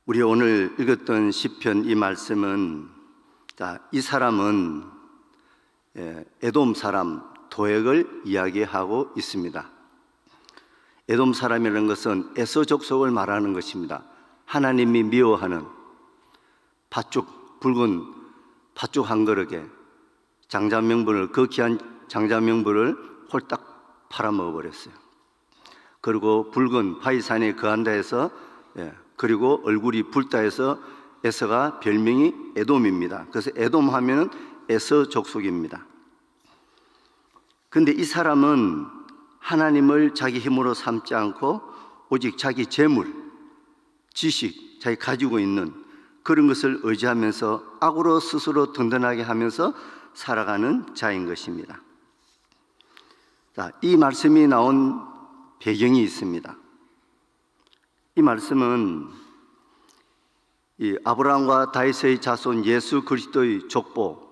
우리 오늘 읽었던 시편 이 말씀은 이 사람은 에돔 사람 도액을 이야기하고 있습니다. 에돔 사람이라는 것은 에서 족속을 말하는 것입니다. 하나님이 미워하는 붉은 팥죽 한 그릇에 장자명분을, 그 귀한 장자명분을 홀딱 팔아먹어 버렸어요. 그리고 붉은 바위산에 거한다 해서 그리고 얼굴이 붉다 해서 에서가 별명이 에돔입니다. 그래서 에돔 하면은 에서 족속입니다. 근데 이 사람은 하나님을 자기 힘으로 삼지 않고 오직 자기 재물, 지식, 자기 가지고 있는 그런 것을 의지하면서 악으로 스스로 든든하게 하면서 살아가는 자인 것입니다. 이 말씀이 나온 배경이 있습니다. 이 말씀은 이 아브라함과 다윗의 자손 예수 그리스도의 족보,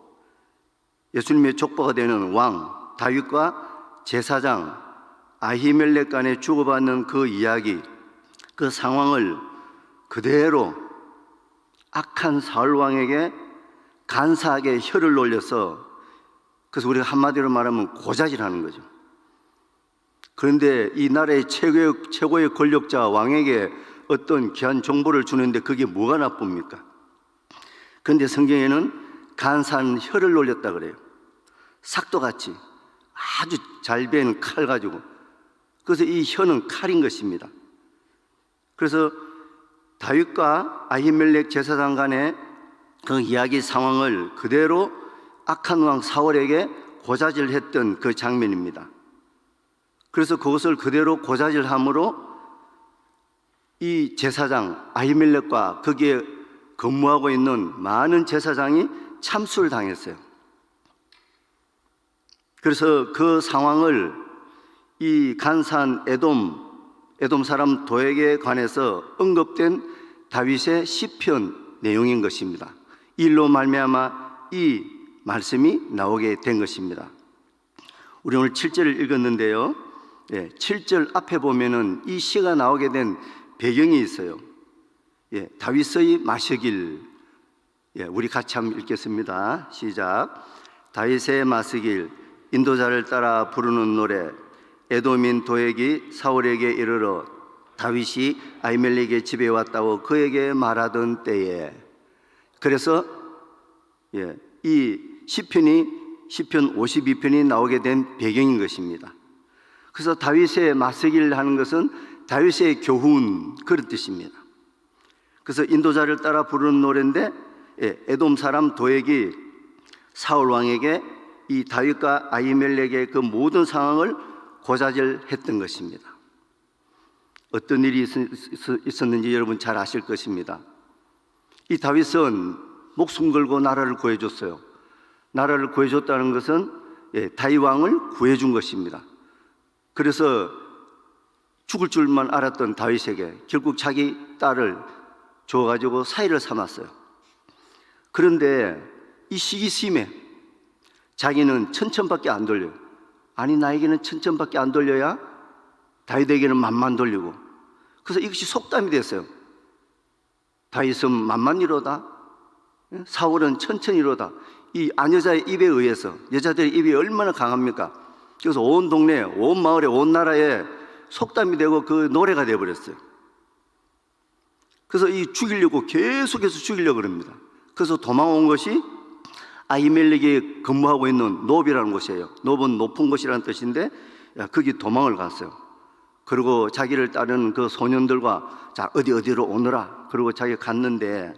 예수님의 족보가 되는 왕 다윗과 제사장 아히멜렉 간에 주고받는 그 이야기, 그 상황을 그대로 악한 사울 왕에게 간사하게 혀를 놀려서, 그래서 우리가 한마디로 말하면 고자질하는 거죠. 그런데 이 나라의 최고의 권력자 왕에게 어떤 귀한 정보를 주는데 그게 뭐가 나쁩니까? 그런데 성경에는 간사한 혀를 놀렸다 그래요. 삭도같이 아주 잘 베는 칼 가지고. 그래서 이 혀는 칼인 것입니다. 그래서 다윗과 아히멜렉 제사장 간의 그 이야기 상황을 그대로 악한 왕 사울에게 고자질했던 그 장면입니다. 그래서 그것을 그대로 고자질함으로 이 제사장 아히멜렉과 거기에 근무하고 있는 많은 제사장이 참수를 당했어요. 그래서 그 상황을 이 간사한 에돔 사람 도액에 관해서 언급된 다윗의 시편 내용인 것입니다. 일로 말미암아 이 말씀이 나오게 된 것입니다. 우리 오늘 7절을 읽었는데요, 7절 앞에 보면은 이 시가 나오게 된 배경이 있어요. 다윗의 마시길, 우리 같이 한번 읽겠습니다. 시작. 다윗의 마시길, 인도자를 따라 부르는 노래. 에돔인 도액이 사울에게 이르러 다윗이 아히멜렉의 집에 왔다고 그에게 말하던 때에. 그래서 이 시편 52편이 나오게 된 배경인 것입니다. 그래서 다윗의 마시기를 하는 것은 다윗의 교훈, 그런 뜻입니다. 그래서 인도자를 따라 부르는 노래인데 에돔 사람 도액이 사울 왕에게 이 다윗과 아히멜렉의 그 모든 상황을 고자질했던 것입니다. 어떤 일이 있었는지 여러분 잘 아실 것입니다. 이 다윗은 목숨 걸고 나라를 구해줬어요. 나라를 구해줬다는 것은 다윗 왕을 구해준 것입니다. 그래서 죽을 줄만 알았던 다윗에게 결국 자기 딸을 줘가지고 사위를 삼았어요. 그런데 이 시기심에 자기는 천천밖에 안 돌려요. 아니, 나에게는 천천밖에 안 돌려야 다윗에게는 만만 돌리고. 그래서 이것이 속담이 됐어요. 다윗은 만만이로다, 사울은 천천히로다. 이 아녀자의 입에 의해서, 여자들의 입이 얼마나 강합니까? 그래서 온 동네, 온 마을에, 온 나라에 속담이 되고 그 노래가 되어버렸어요. 그래서 이 죽이려고 계속해서 죽이려고 그럽니다. 그래서 도망온 것이 아히멜렉이 근무하고 있는 노비라는 곳이에요. 노은 높은 곳이라는 뜻인데 거기 도망을 갔어요. 그리고 자기를 따르는 그 소년들과 자, 어디로 오너라. 그리고 자기가 갔는데,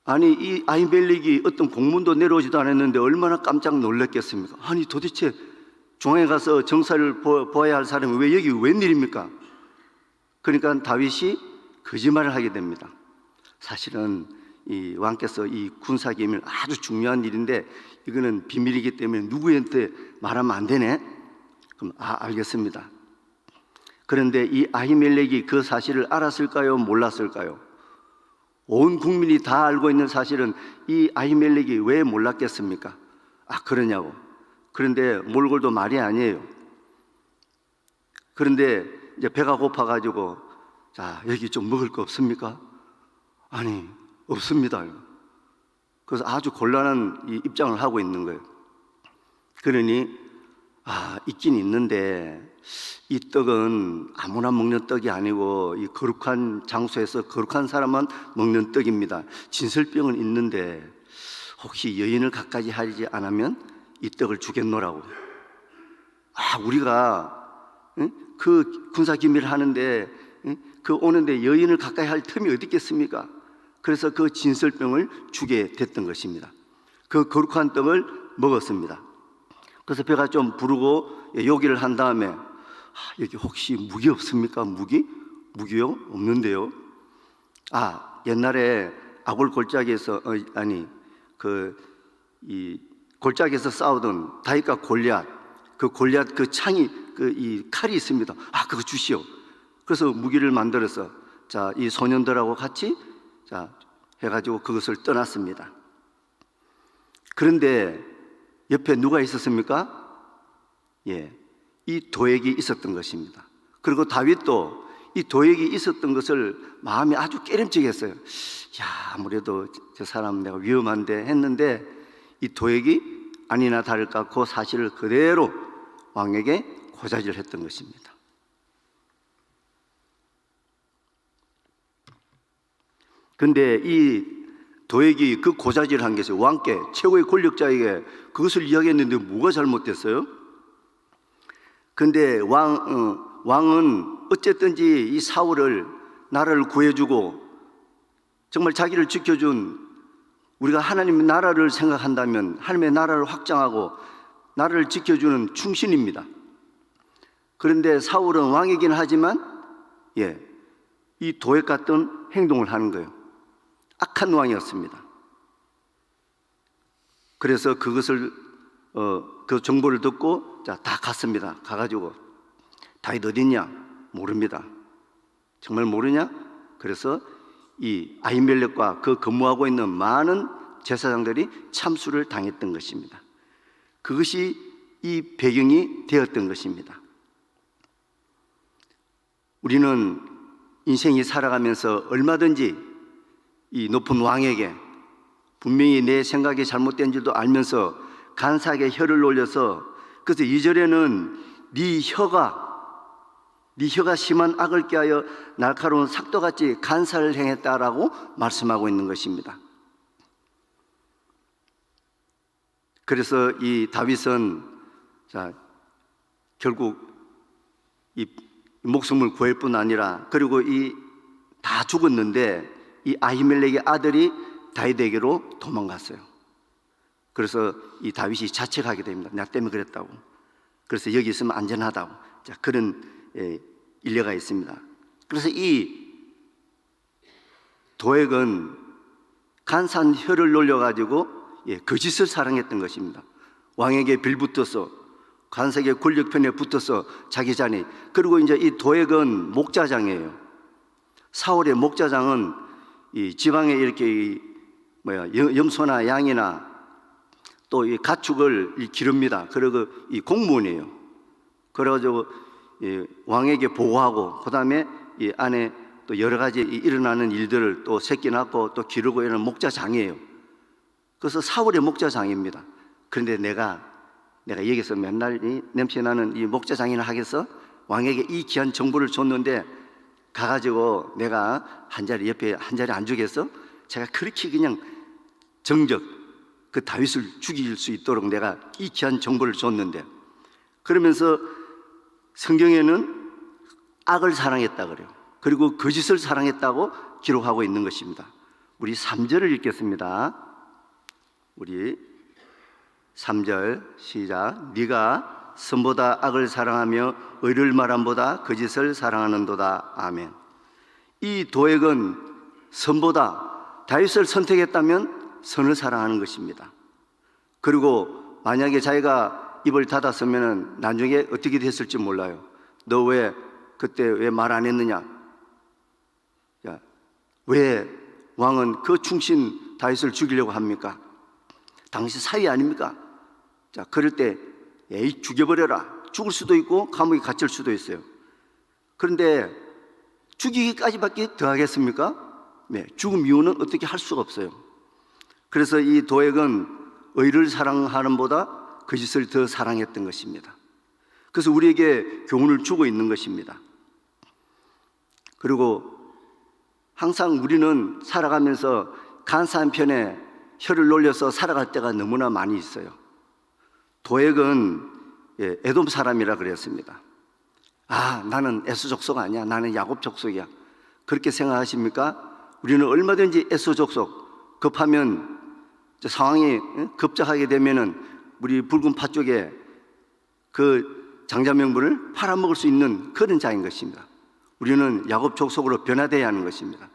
아니, 이 아히멜렉이 어떤 공문도 내려오지도 않았는데 얼마나 깜짝 놀랐겠습니까? 아니, 도대체 중앙에 가서 정사를 보아야 할 사람이 왜 여기 웬일입니까? 그러니까 다윗이 거짓말을 하게 됩니다. 사실은 이 왕께서 이 군사 기밀, 아주 중요한 일인데 이거는 비밀이기 때문에 누구한테 말하면 안 되네. 그럼 알겠습니다. 그런데 이 아히멜렉이 그 사실을 알았을까요? 몰랐을까요? 온 국민이 다 알고 있는 사실은 이 아히멜렉이 왜 몰랐겠습니까? 그러냐고. 그런데 몰골도 말이 아니에요. 그런데 이제 배가 고파가지고 자, 여기 좀 먹을 거 없습니까? 아니, 없습니다. 그래서 아주 곤란한 이 입장을 하고 있는 거예요. 그러니 있긴 있는데 이 떡은 아무나 먹는 떡이 아니고 이 거룩한 장소에서 거룩한 사람만 먹는 떡입니다. 진설병은 있는데 혹시 여인을 가까이 하지 않으면 이 떡을 주겠노라고. 우리가 그 군사 기밀을 하는데 그 오는데 여인을 가까이 할 틈이 어디 있겠습니까? 그래서 그 진설병을 주게 됐던 것입니다. 그 거룩한 떡을 먹었습니다. 그래서 배가 좀 부르고 요기를 한 다음에 여기 혹시 무기 없습니까? 무기요? 없는데요. 옛날에 아골 골짜기에서 이 골짜기에서 싸우던 다윗과 골리앗, 그 골리앗 그 창이 이 칼이 있습니다. 그거 주시오. 그래서 무기를 만들어서 이 소년들하고 같이 해가지고 그것을 떠났습니다. 그런데 옆에 누가 있었습니까? 이 도액이 있었던 것입니다. 그리고 다윗도 이 도액이 있었던 것을 마음이 아주 깨름직했어요. 아무래도 저 사람 내가 위험한데 했는데 이 도액이 아니나 다를까 그 사실을 그대로 왕에게 고자질을 했던 것입니다. 근데 이 도액이 그 고자질을 한 것이 왕께, 최고의 권력자에게 그것을 이야기했는데 뭐가 잘못됐어요? 근데 왕은 어쨌든지 이 사울을, 나라를 구해주고 정말 자기를 지켜준, 우리가 하나님의 나라를 생각한다면 하나님의 나라를 확장하고 나라를 지켜주는 충신입니다. 그런데 사울은 왕이긴 하지만 이 도액 같은 행동을 하는 거예요. 악한 왕이었습니다. 그래서 그것을 그 정보를 듣고 다 갔습니다. 가가지고 다윗 어딨냐? 모릅니다. 정말 모르냐? 그래서 이 아히멜렉과 그 근무하고 있는 많은 제사장들이 참수를 당했던 것입니다. 그것이 이 배경이 되었던 것입니다. 우리는 인생이 살아가면서 얼마든지 이 높은 왕에게 분명히 내 생각이 잘못된 줄도 알면서 간사하게 혀를 놀려서, 그래서 2절에는 네 혀가 심한 악을 꾀하여 날카로운 삭도같이 간사를 행했다라고 말씀하고 있는 것입니다. 그래서 이 다윗은 결국 이 목숨을 구할 뿐 아니라, 그리고 다 죽었는데 이 아히멜렉의 아들이 다윗에게로 도망갔어요. 그래서 이 다윗이 자책하게 됩니다. 나 때문에 그랬다고. 그래서 여기 있으면 안전하다고. 그런 일례가 있습니다. 그래서 이 도액은 간사한 혀를 놀려가지고 거짓을 사랑했던 것입니다. 왕에게 빌붙어서, 간사에게 권력편에 붙어서 자기 자녀. 그리고 이제 이 도액은 목자장이에요. 사울의 목자장은 이 지방에 이렇게 염소나 양이나 또 이 가축을 기릅니다. 그리고 이 공무원이에요. 그래가지고 왕에게 보고하고, 그 다음에 이 안에 또 여러 가지 일어나는 일들을 또 새끼 낳고 또 기르고 이런 목자장이에요. 그래서 사울의 목자장입니다. 그런데 내가 여기서 맨날 이 냄새나는 이 목자장이나 하겠어? 왕에게 이 귀한 정보를 줬는데 가가지고 내가 옆에 한 자리 안 주겠어? 제가 그렇게 그냥 정적 그 다윗을 죽일 수 있도록 내가 이 귀한 정보를 줬는데, 그러면서 성경에는 악을 사랑했다 그래요. 그리고 거짓을 사랑했다고 기록하고 있는 것입니다. 우리 3절을 읽겠습니다. 우리 3절 시작. 네가 선보다 악을 사랑하며 의를 말함보다 거짓을 사랑하는도다. 아멘. 이 도액은 선보다, 다윗을 선택했다면 선을 사랑하는 것입니다. 그리고 만약에 자기가 입을 닫았으면 나중에 어떻게 됐을지 몰라요. 너 그때 왜 말 안 했느냐? 왜 왕은 그 충신 다윗을 죽이려고 합니까? 당신 사위 아닙니까? 그럴 때 죽여버려라. 죽을 수도 있고 감옥에 갇힐 수도 있어요. 그런데 죽이기까지밖에 더 하겠습니까? 네, 죽음 이유는 어떻게 할 수가 없어요. 그래서 이 도액은 의를 사랑하는 보다 거짓을 더 사랑했던 것입니다. 그래서 우리에게 교훈을 주고 있는 것입니다. 그리고 항상 우리는 살아가면서 간사한 편에 혀를 놀려서 살아갈 때가 너무나 많이 있어요. 도액은 에돔 사람이라 그랬습니다. 아, 나는 에서 족속 아니야, 나는 야곱 족속이야, 그렇게 생각하십니까? 우리는 얼마든지 에서 족속, 급하면 상황이 급작하게 되면은 우리 붉은 파 쪽에 그 장자명분을 팔아먹을 수 있는 그런 자인 것입니다. 우리는 야곱 족속으로 변화되어야 하는 것입니다.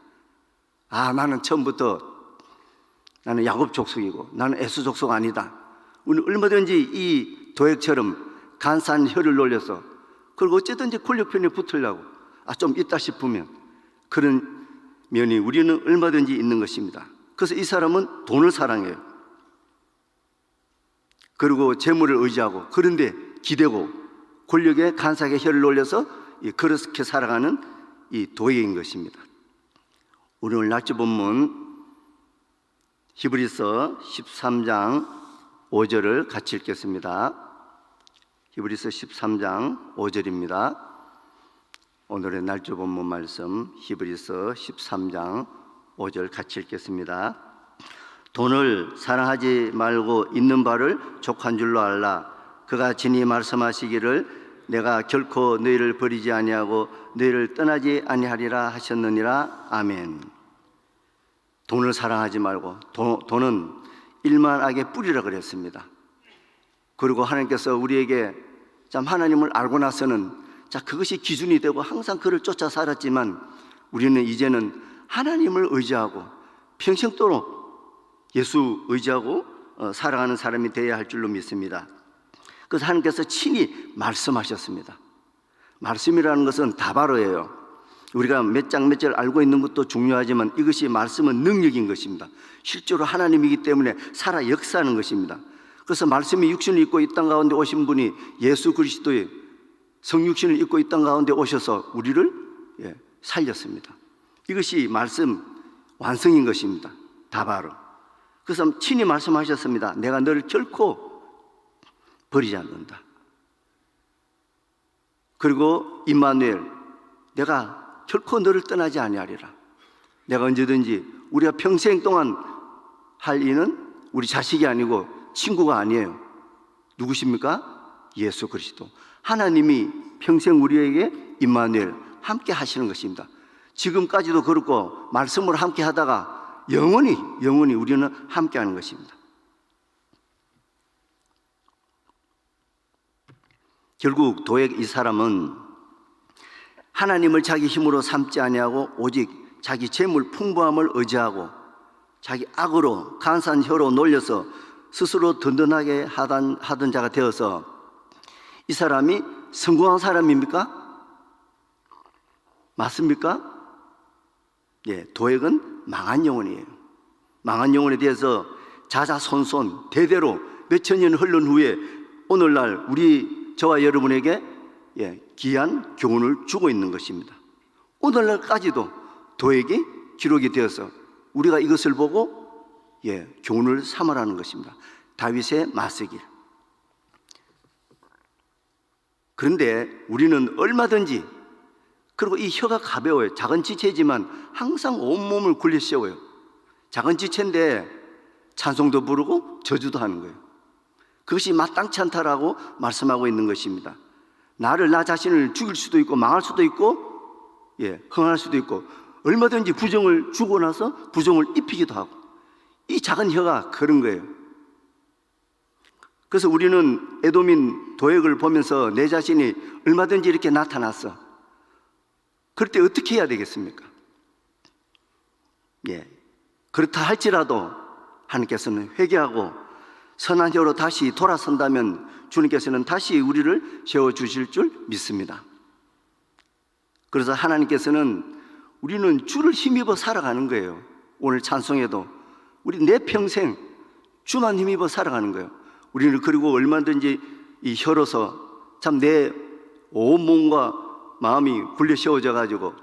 아, 나는 처음부터 나는 야곱 족속이고 나는 에서 족속 아니다. 우리는 얼마든지 이 도액처럼 간사한 혀를 놀려서, 그리고 어쨌든지 권력편에 붙으려고 좀 있다 싶으면 그런 면이 우리는 얼마든지 있는 것입니다. 그래서 이 사람은 돈을 사랑해요. 그리고 재물을 의지하고, 그런데 기대고 권력에 간사하게 혀를 놀려서 그렇게 살아가는 이 도액인 것입니다. 우리 오늘 낙지 본문 히브리서 13장 5절을 같이 읽겠습니다. 히브리서 13장 5절입니다. 오늘의 날조 본문 말씀 히브리서 13장 5절 같이 읽겠습니다. 돈을 사랑하지 말고 있는 바를 족한 줄로 알라. 그가 진히 말씀하시기를 내가 결코 너희를 버리지 아니하고 너희를 떠나지 아니하리라 하셨느니라. 아멘. 돈을 사랑하지 말고, 돈은 일만 악의 뿌리라 그랬습니다. 그리고 하나님께서 우리에게 참 하나님을 알고 나서는 그것이 기준이 되고 항상 그를 쫓아 살았지만, 우리는 이제는 하나님을 의지하고 평생도록 예수 의지하고 살아가는 사람이 되어야 할 줄로 믿습니다. 그래서 하나님께서 친히 말씀하셨습니다. 말씀이라는 것은 다바로예요. 우리가 몇 장 몇 절 알고 있는 것도 중요하지만 이것이 말씀은 능력인 것입니다. 실제로 하나님이기 때문에 살아 역사하는 것입니다. 그래서 말씀이 육신을 입고 이 땅 가운데 오신 분이 예수 그리스도의 성육신을 입고 이 땅 가운데 오셔서 우리를 살렸습니다. 이것이 말씀 완성인 것입니다. 다바로. 그래서 친히 말씀하셨습니다. 내가 너를 결코 버리지 않는다. 그리고 임마누엘, 내가 결코 너를 떠나지 아니하리라. 내가 언제든지, 우리가 평생 동안 할 일은 우리 자식이 아니고 친구가 아니에요. 누구십니까? 예수 그리스도. 하나님이 평생 우리에게 임마누엘 함께 하시는 것입니다. 지금까지도 그렇고 말씀으로 함께 하다가 영원히 우리는 함께 하는 것입니다. 결국 도액 이 사람은 하나님을 자기 힘으로 삼지 아니하고 오직 자기 재물 풍부함을 의지하고 자기 악으로 간사한 혀로 놀려서 스스로 든든하게 하던 자가 되어서, 이 사람이 성공한 사람입니까? 맞습니까? 도액은 망한 영혼이에요. 망한 영혼에 대해서 자자손손 대대로 몇천 년 흘른 후에 오늘날 저와 여러분에게 귀한 교훈을 주고 있는 것입니다. 오늘날까지도 도액이 기록이 되어서 우리가 이것을 보고 교훈을 삼으라는 것입니다. 다윗의 마쓰길. 그런데 우리는 얼마든지, 그리고 이 혀가 가벼워요. 작은 지체지만 항상 온몸을 굴려 세워요. 작은 지체인데 찬송도 부르고 저주도 하는 거예요. 그것이 마땅치 않다라고 말씀하고 있는 것입니다. 나 자신을 죽일 수도 있고 망할 수도 있고 흥할 수도 있고, 얼마든지 부정을 주고 나서 부정을 입히기도 하고, 이 작은 혀가 그런 거예요. 그래서 우리는 에돔인 도액을 보면서 내 자신이 얼마든지 이렇게 나타났어. 그럴 때 어떻게 해야 되겠습니까? 그렇다 할지라도 하나님께서는 회개하고 선한 혀로 다시 돌아선다면 주님께서는 다시 우리를 세워주실 줄 믿습니다. 그래서 하나님께서는 우리는 주를 힘입어 살아가는 거예요. 오늘 찬송에도 우리 내 평생 주만 힘입어 살아가는 거예요. 우리는 그리고 얼마든지 이 혀로서 참 내 온몸과 마음이 굴려 세워져 가지고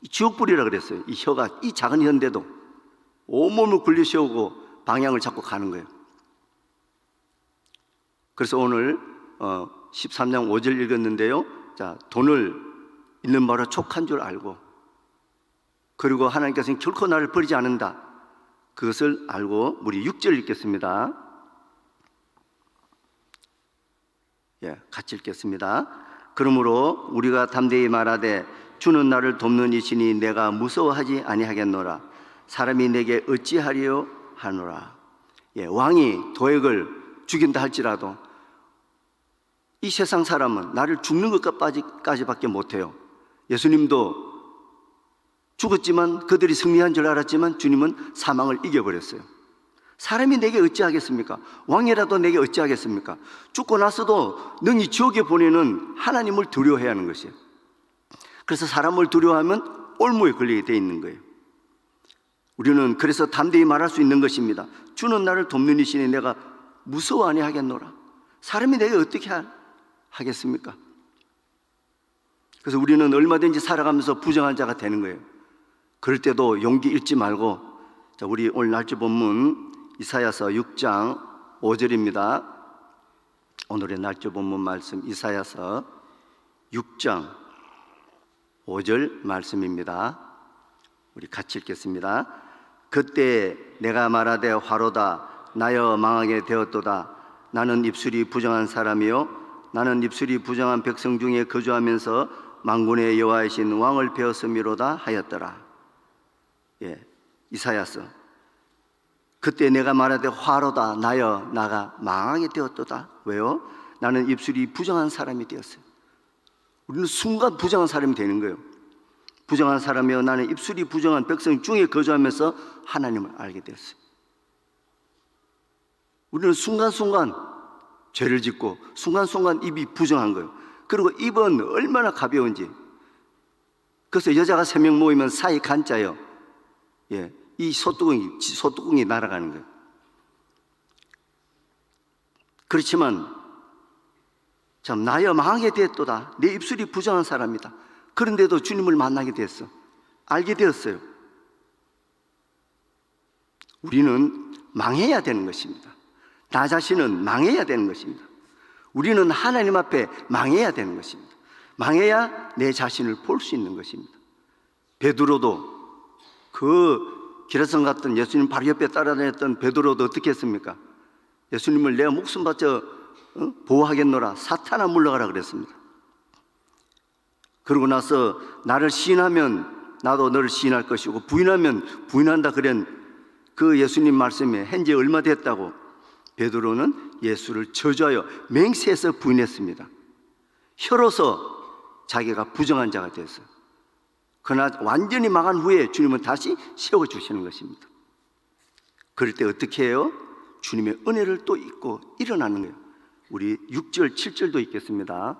지옥불이라 그랬어요. 이 혀가, 이 작은 혀인데도 온몸을 굴리셔오고 방향을 잡고 가는 거예요. 그래서 오늘 13장 5절 읽었는데요. 자, 돈을 있는 바로 촉한 줄 알고, 그리고 하나님께서는 결코 나를 버리지 않는다, 그것을 알고. 우리 6절 읽겠습니다. 예, 같이 읽겠습니다. 그러므로 우리가 담대히 말하되 주는 나를 돕는 이시니 내가 무서워하지 아니하겠노라. 사람이 내게 어찌하리요 하노라. 예, 왕이 도액을 죽인다 할지라도 이 세상 사람은 나를 죽는 것까지밖에 못해요. 예수님도 죽었지만 그들이 승리한 줄 알았지만 주님은 사망을 이겨버렸어요. 사람이 내게 어찌하겠습니까? 왕이라도 내게 어찌하겠습니까? 죽고 나서도 능히 지옥에 보내는 하나님을 두려워해야 하는 것이에요. 그래서 사람을 두려워하면 올무에 걸리게 돼 있는 거예요. 우리는 그래서 담대히 말할 수 있는 것입니다. 주는 나를 돕는 이시니 내가 무서워 아니하겠노라. 사람이 내게 어떻게 하겠습니까? 그래서 우리는 얼마든지 살아가면서 부정한 자가 되는 거예요. 그럴 때도 용기 잃지 말고, 자, 우리 오늘 날짜 본문 이사야서 6장 5절입니다. 오늘의 날짜 본문 말씀 이사야서 6장 5절 말씀입니다. 우리 같이 읽겠습니다. 그때 내가 말하되 화로다 나여 망하게 되었도다. 나는 입술이 부정한 사람이요 나는 입술이 부정한 백성 중에 거주하면서 만군의 여호와이신 왕을 배웠음이로다 하였더라. 예, 이사야서. 그때 내가 말하되 화로다 나여 나가 망하게 되었도다. 왜요? 나는 입술이 부정한 사람이 되었어요. 우리는 순간 부정한 사람이 되는 거예요. 부정한 사람이요 나는 입술이 부정한 백성 중에 거주하면서 하나님을 알게 되었어요. 우리는 순간순간 죄를 짓고 순간순간 입이 부정한 거예요. 그리고 입은 얼마나 가벼운지. 그래서 여자가 3명 모이면 사이 간자요. 예, 이 소뚜껑이 날아가는 거예요. 그렇지만 참 나여 망하게 되었도다. 내 입술이 부정한 사람이다. 그런데도 주님을 만나게 됐어. 알게 되었어요. 우리는 망해야 되는 것입니다. 나 자신은 망해야 되는 것입니다. 우리는 하나님 앞에 망해야 되는 것입니다. 망해야 내 자신을 볼 수 있는 것입니다. 베드로도 그 기라성 같은 예수님 바로 옆에 따라다녔던 베드로도 어떻게 했습니까? 예수님을 내가 목숨 바쳐 보호하겠노라, 사탄아 물러가라 그랬습니다. 그러고 나서 나를 시인하면 나도 너를 시인할 것이고 부인하면 부인한다 그런 그 예수님 말씀에 현재 얼마 됐다고 베드로는 예수를 저주하여 맹세해서 부인했습니다. 혀로서 자기가 부정한 자가 됐어요. 그러나 완전히 망한 후에 주님은 다시 세워주시는 것입니다. 그럴 때 어떻게 해요? 주님의 은혜를 또 잊고 일어나는 거예요. 우리 6절 7절도 읽겠습니다.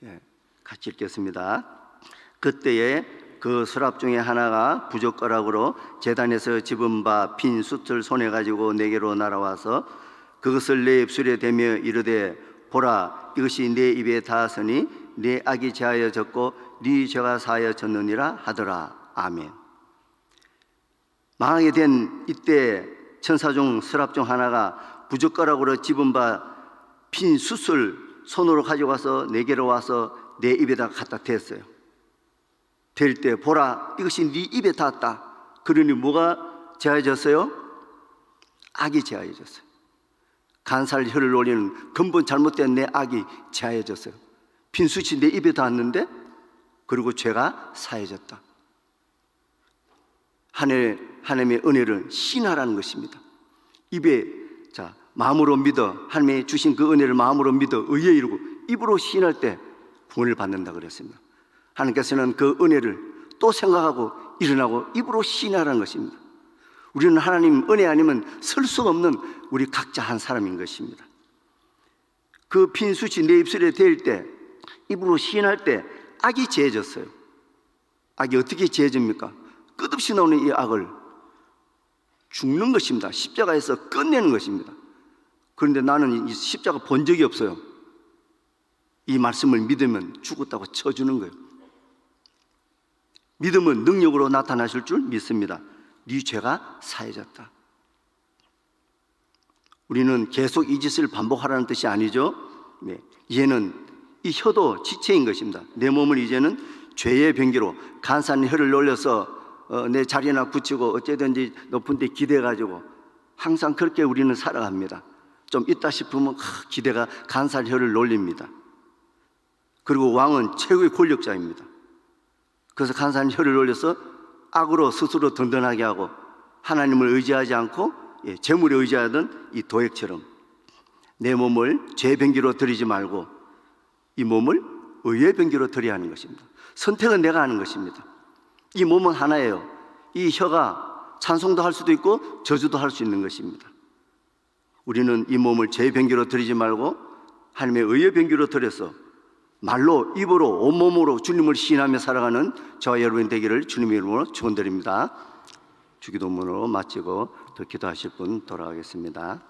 예, 같이 읽겠습니다. 그때에 그 서랍 중에 하나가 부젓가락으로 제단에서 집은 바 빈 숯을 손에 가지고 내게로 날아와서 그것을 내 입술에 대며 이르되 보라 이것이 내 입에 닿았으니 내 악이 제하여졌고 네 죄가 사하여졌느니라 하더라. 아멘. 망하게 된 이때 천사 중 서랍 중 하나가 부젓가락으로 집은 바 빈 숯을 손으로 가져가서 내게로 와서 내 입에다 갖다 댔어요. 댈 때 보라 이것이 네 입에 닿았다. 그러니 뭐가 제하여졌어요? 악이 제하여졌어요. 간살 혀를 올리는 근본 잘못된 내 악이 제하여졌어요. 빈 숯이 내 입에 닿았는데 그리고 죄가 사해졌다. 하나님의 은혜를 신하라는 것입니다. 입에 마음으로 믿어 하나님이 주신 그 은혜를 마음으로 믿어 의에 이르고 입으로 시인할 때 구원을 받는다 그랬습니다. 하나님께서는 그 은혜를 또 생각하고 일어나고 입으로 시인하라는 것입니다. 우리는 하나님 은혜 아니면 설 수 없는 우리 각자 한 사람인 것입니다. 그 빈 숯이 내 입술에 댈 때 입으로 시인할 때 악이 제해졌어요. 악이 어떻게 제해집니까? 끝없이 나오는 이 악을 죽는 것입니다. 십자가에서 끝내는 것입니다. 그런데 나는 이 십자가 본 적이 없어요. 이 말씀을 믿으면 죽었다고 쳐주는 거예요. 믿음은 능력으로 나타나실 줄 믿습니다. 네 죄가 사해졌다. 우리는 계속 이 짓을 반복하라는 뜻이 아니죠. 네. 이제는 이 혀도 지체인 것입니다. 내 몸을 이제는 죄의 병기로 간사한 혀를 놀려서 내 자리나 붙이고 어쨌든지 높은 데 기대가지고 항상 그렇게 우리는 살아갑니다. 좀 있다 싶으면 기대가 간사한 혀를 놀립니다. 그리고 왕은 최고의 권력자입니다. 그래서 간사한 혀를 놀려서 악으로 스스로 든든하게 하고 하나님을 의지하지 않고 재물에 의지하던 이 도액처럼 내 몸을 죄의 병기로 드리지 말고 이 몸을 의의 병기로 드려야 하는 것입니다. 선택은 내가 하는 것입니다. 이 몸은 하나예요. 이 혀가 찬송도 할 수도 있고 저주도 할 수 있는 것입니다. 우리는 이 몸을 죄의 병기로 드리지 말고 하나님의 의의 병기로 드려서 말로 입으로 온몸으로 주님을 시인하며 살아가는 저와 여러분 되기를 주님의 이름으로 축원드립니다. 주기도문으로 마치고 더 기도하실 분 돌아가겠습니다.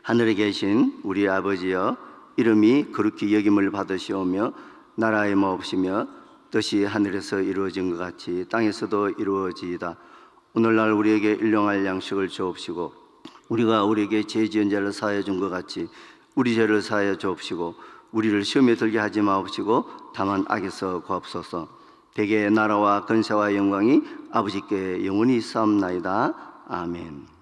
하늘에 계신 우리 아버지여, 이름이 거룩히 여김을 받으시오며 나라의 마옵시며 뜻이 하늘에서 이루어진 것 같이 땅에서도 이루어지이다. 오늘날 우리에게 일용할 양식을 주옵시고 우리가 우리에게 죄 지은 자를 사하여 준 것 같이 우리 죄를 사하여 주옵시고 우리를 시험에 들게 하지 마옵시고 다만 악에서 구하옵소서. 대개 나라와 권세와 영광이 아버지께 영원히 있사옵나이다. 아멘.